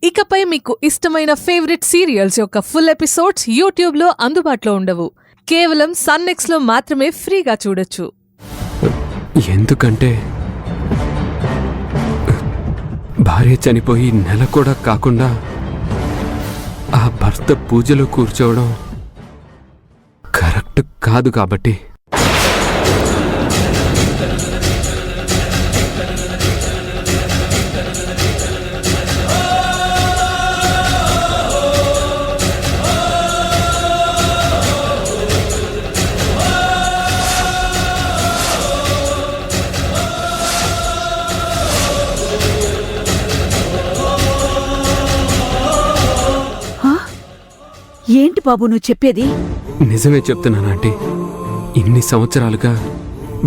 ఇకపై మీకు ఇష్టమైన ఫేవరెట్ సీరియల్స్ యొక్క ఫుల్ ఎపిసోడ్స్ యూట్యూబ్లో అందుబాటులో ఉండవు. కేవలం సన్నెక్స్లో మాత్రమే ఫ్రీగా చూడొచ్చు. ఎందుకంటే భార్య చనిపోయి నెల కూడా కాకుండా ఆ భర్త పూజలో కూర్చోవడం కరెక్ట్ కాదు కాబట్టి. ఏంటి బాబు నువ్వు చెప్పేది? నిజమే చెప్తున్నాను ఆంటీ. ఇన్ని సంవత్సరాలుగా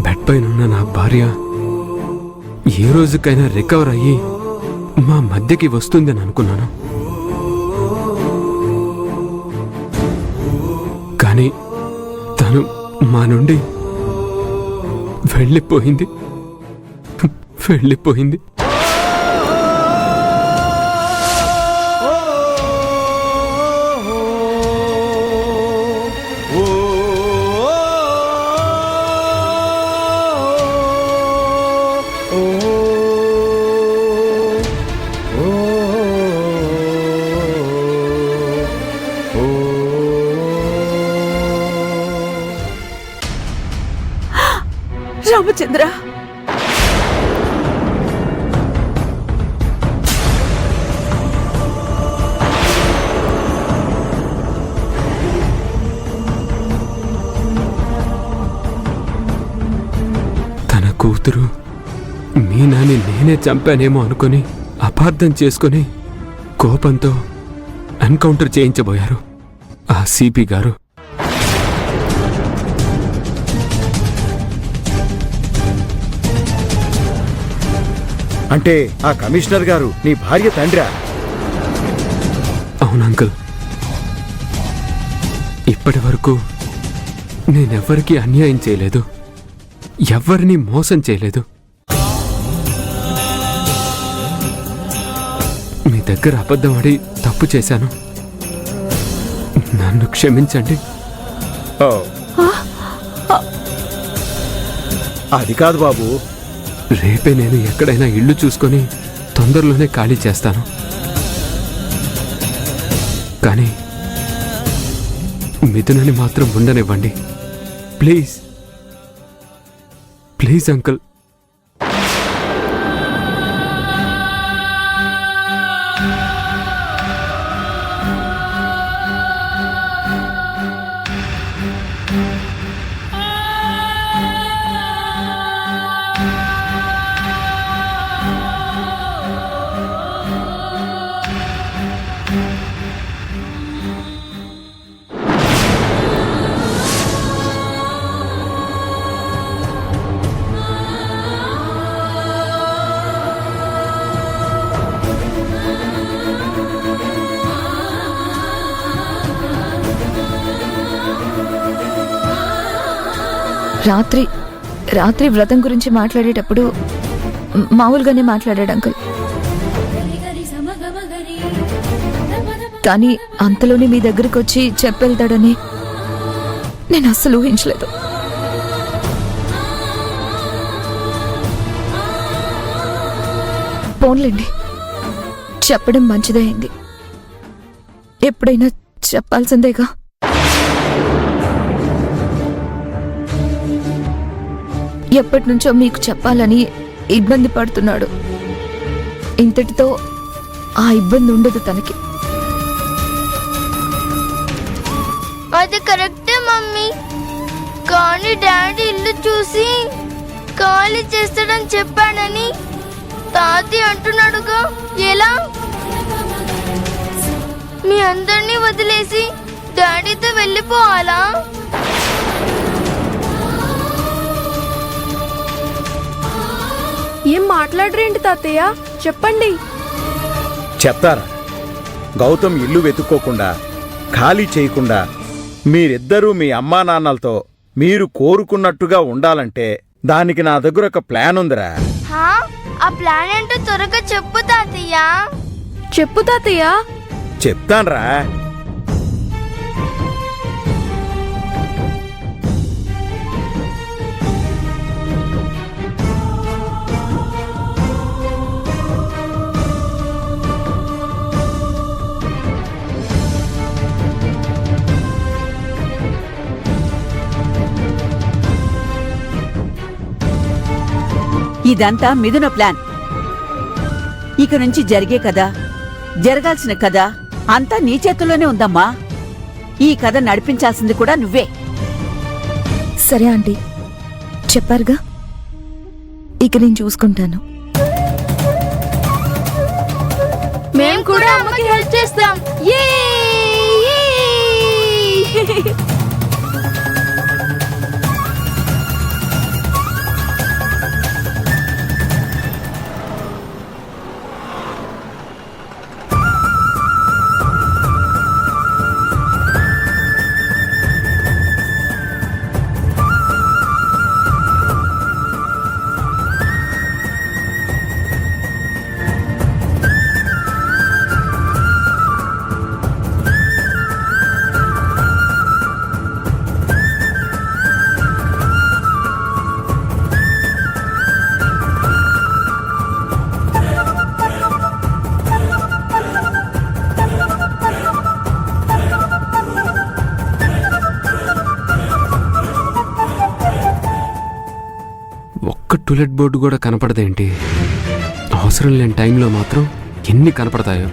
బెడ్ పైన ఉన్న నా భార్య ఏ రోజుకైనా రికవర్ అయ్యి మా మధ్యకి వస్తుందని అనుకున్నాను. కానీ తను మా నుండి వెళ్ళిపోయింది. రామచంద్ర, తన కూతురు మీనాని నేనే చంపానేమో అనుకుని అపార్థం చేసుకుని కోపంతో ఎన్కౌంటర్ చేయించబోయారు ఆ సిపి గారు. అంటే ఆ కమిషనర్ గారు నీ భార్య తండ్రా? అవును అంకుల్. ఇప్పటి వరకు నేనెవ్వరికీ అన్యాయం చేయలేదు, ఎవ్వరినీ మోసం చేయలేదు. మీ దగ్గర అబద్ధం ఆడి తప్పు చేశాను, నన్ను క్షమించండి. అది కాదు బాబు, రేపే నేను ఎక్కడైనా ఇల్లు చూసుకొని తొందరలోనే ఖాళీ చేస్తాను. కానీ మిథునని మాత్రం ఉండనివ్వండి ప్లీజ్. Please uncle. రాత్రి వ్రతం గురించి మాట్లాడేటప్పుడు మామూలుగానే మాట్లాడాడు అంకుల్. కానీ అంతలోనే మీ దగ్గరికి వచ్చి చెప్పెళ్తాడని నేను అస్సలు ఊహించలేదు. పోన్లేండి, చెప్పడం మంచిదే అయింది. ఎప్పుడైనా చెప్పాల్సిందేగా. ఎప్పటి నుంచో మీకు చెప్పాలని ఇబ్బంది పడుతున్నాడు. ఇంతటితో ఆ ఇబ్బంది ఉండదు తనకి. అది కరెక్టే మమ్మీ, కానీ డాడీ ఇల్లు చూసి ఖాళీ చేస్తాడని చెప్పాడని తాతయ్య అంటున్నాడుగా. ఎలా? మీ అందరినీ వదిలేసి డాడీతో వెళ్ళిపోవాలా? ఏం మాట్లాడరేంటి తాతయ్య, చెప్పండి. చెప్తారా? గౌతమ్ ఇల్లు వెతుక్కోకుండా ఖాళీ చేయకుండా మీరిద్దరూ మీ అమ్మా నాన్నలతో మీరు కోరుకున్నట్టుగా ఉండాలంటే దానికి నా దగ్గర ఒక ప్లాన్ ఉందిరా. ఆ ప్లాన్ ఏంటో త్వరగా చెప్పు తాతయ్య. చెప్పు తాతయ్య. చెప్తాన్రా. ఇదంతా మిథున ప్లాన్. ఇక నుంచి జరిగే కదా, జరగాల్సిన కథ అంతా నీ చేతుల్లోనే ఉందమ్మా. ఈ కథ నడిపించాల్సింది కూడా నువ్వే. సరే ఆంటీ, చెప్పారుగా, ఇక నేను చూసుకుంటాను. మేం కూడా అమ్మకి హెల్ప్ చేస్తాం. ఒక్క టూలెట్ బోర్డు కూడా కనపడదేంటి? అవసరం లేని టైంలో మాత్రం ఎన్ని కనపడతాయో.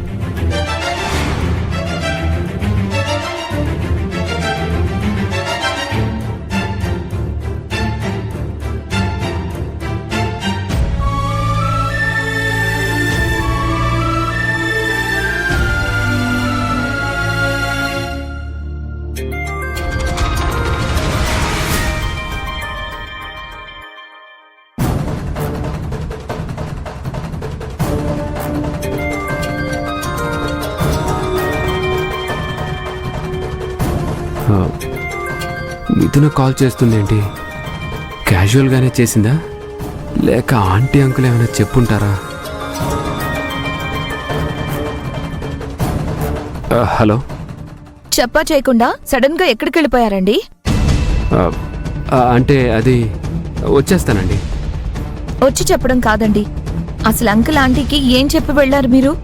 మిథున కాల్ చేస్తుందేంటి? క్యాజువల్గానే చేసిందా, లేక ఆంటీ అంకుల్ ఏమైనా చెప్పుంటారా? హలో. చెప్పా చేయకుండా సడన్ గా ఎక్కడికి వెళ్ళిపోయారండి? అంటే అది వచ్చేస్తానండి. వచ్చి చెప్పడం కాదండి, అసలు అంకుల్ ఆంటీకి ఏం చెప్పి వెళ్ళారు మీరు?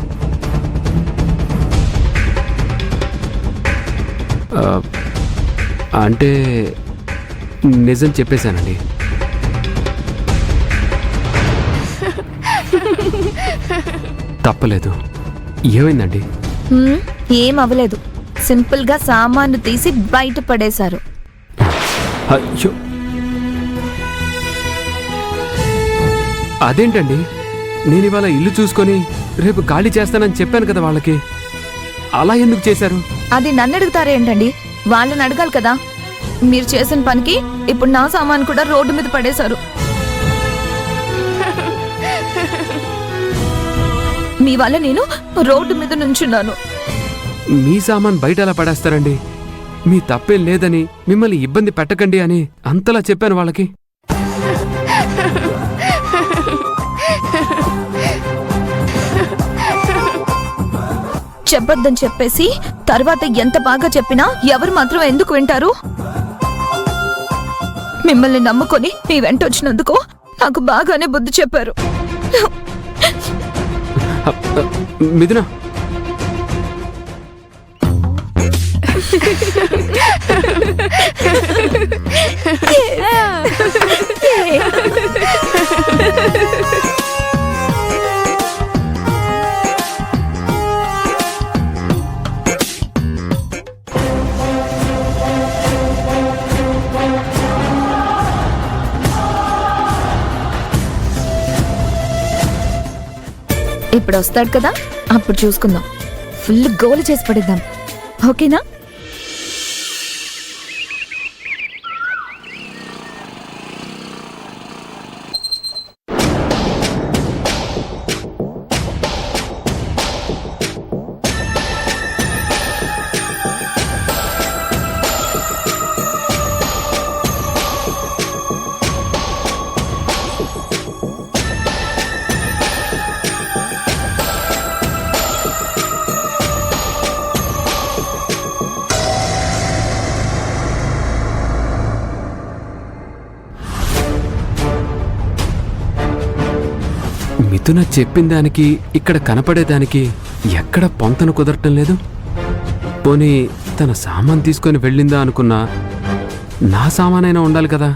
అంటే నిజం చెప్పేశానండి. తప్పలేదు. ఏమైందండి? ఏం అవ్వలేదు, సింపుల్ గా సామాన్లు తీసి బయట పడేశారు. అయ్యో, అదేంటండి? నేను ఇవాళ ఇల్లు చూసుకొని రేపు ఖాళీ చేస్తానని చెప్పాను కదా వాళ్ళకి. అలా ఎందుకు చేశారు? అది నన్ను అడుగుతారే ఏంటండి, వాళ్ళని అడగాలి కదా. మీరు చేసిన పనికి ఇప్పుడు నా సామాన్ కూడా రోడ్డు మీద పడేశారు. మీ వల్ల నేను రోడ్డు మీద నుంచున్నాను. మీ సామాన్ బయట ఎలా పడేస్తారండి? మీ తప్పేం లేదని, మిమ్మల్ని ఇబ్బంది పెట్టకండి అని అంతలా చెప్పాను వాళ్ళకి. చెప్పొద్దని చెప్పేసి తర్వాత ఎంత బాగా చెప్పినా ఎవరు మాత్రం ఎందుకు వింటారు? మిమ్మల్ని నమ్ముకొని మీ వెంట వచ్చినందుకు నాకు బాగానే బుద్ధి చెప్పారు. మిథున, ఇప్పుడు వస్తాడు కదా, అప్పుడు చూసుకుందాం. ఫుల్ గోలు చేసి పడిద్దాం, ఓకేనా? మిథున చెప్పిన దానికి ఇక్కడ కనపడేదానికి ఎక్కడ పొంతన కుదరటం లేదు. పోనీ తన సామాన్ తీసుకొని వెళ్ళిందా అనుకున్నా నా సామానైనా ఉండాలి కదా.